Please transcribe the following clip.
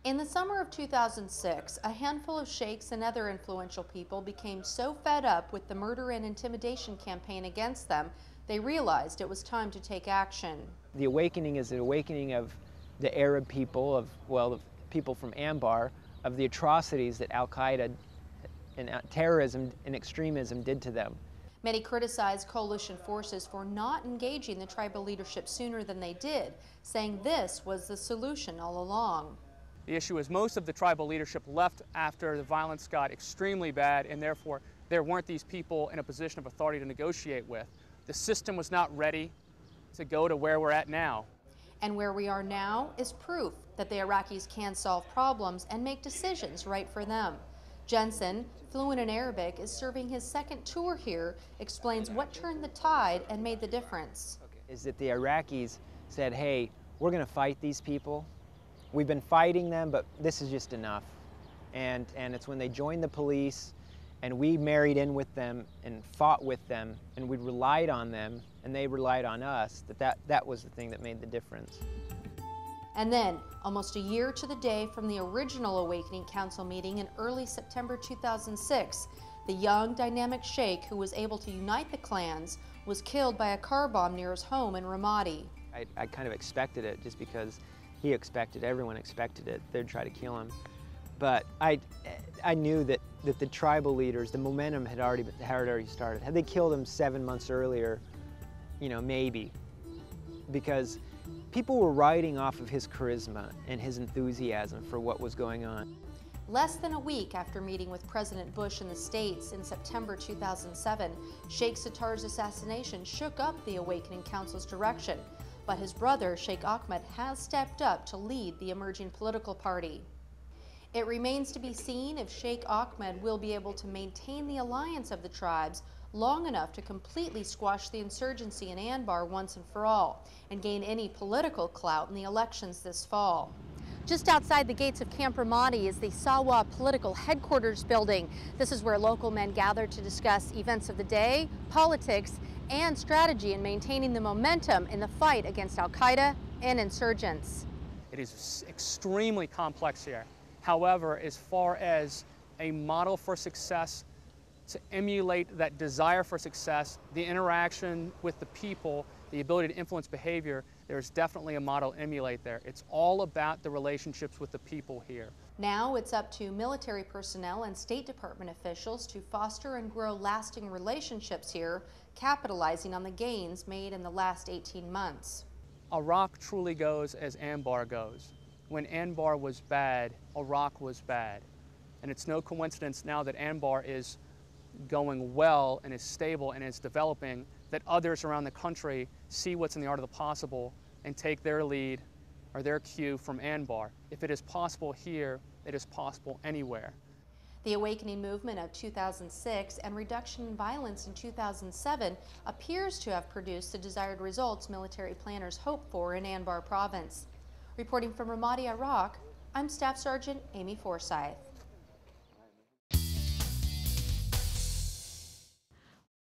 In the summer of 2006, a handful of sheikhs and other influential people became so fed up with the murder and intimidation campaign against them, they realized it was time to take action. The awakening is an awakening of the Arab people, the people from Anbar, of the atrocities that Al-Qaeda and terrorism and extremism did to them. Many criticized coalition forces for not engaging the tribal leadership sooner than they did, saying this was the solution all along. The issue is most of the tribal leadership left after the violence got extremely bad, and therefore there weren't these people in a position of authority to negotiate with. The system was not ready to go to where we're at now. And where we are now is proof that the Iraqis can solve problems and make decisions right for them. Jensen, fluent in Arabic, is serving his second tour here, explains what turned the tide and made the difference. Is that the Iraqis said, hey, we're going to fight these people. We've been fighting them, but this is just enough. And it's when they joined the police and we married in with them and fought with them and we relied on them and they relied on us, that was the thing that made the difference. And then, almost a year to the day from the original Awakening Council meeting in early September 2006, the young, dynamic sheikh who was able to unite the clans was killed by a car bomb near his home in Ramadi. I kind of expected it just because everyone expected it. They'd try to kill him. But I knew that the tribal leaders, the momentum had already started. Had they killed him 7 months earlier, maybe. Because people were riding off of his charisma and his enthusiasm for what was going on. Less than a week after meeting with President Bush in the States in September 2007, Sheikh Sattar's assassination shook up the Awakening Council's direction. But his brother, Sheikh Ahmed, has stepped up to lead the emerging political party. It remains to be seen if Sheikh Ahmed will be able to maintain the alliance of the tribes long enough to completely squash the insurgency in Anbar once and for all, and gain any political clout in the elections this fall. Just outside the gates of Camp Ramadi is the Sawa Political Headquarters building. This is where local men gather to discuss events of the day, politics, and strategy in maintaining the momentum in the fight against Al-Qaeda and insurgents. It is extremely complex here. However, as far as a model for success, to emulate that desire for success, the interaction with the people, the ability to influence behavior, there's definitely a model to emulate there. It's all about the relationships with the people here. Now it's up to military personnel and State Department officials to foster and grow lasting relationships here, capitalizing on the gains made in the last 18 months. Iraq truly goes as Anbar goes. When Anbar was bad, Iraq was bad. And it's no coincidence now that Anbar is going well and is stable and is developing, that others around the country see what's in the art of the possible and take their lead or their cue from Anbar. If it is possible here, it is possible anywhere. The awakening movement of 2006 and reduction in violence in 2007 appears to have produced the desired results military planners hoped for in Anbar Province. Reporting from Ramadi, Iraq, I'm Staff Sergeant Amy Forsythe.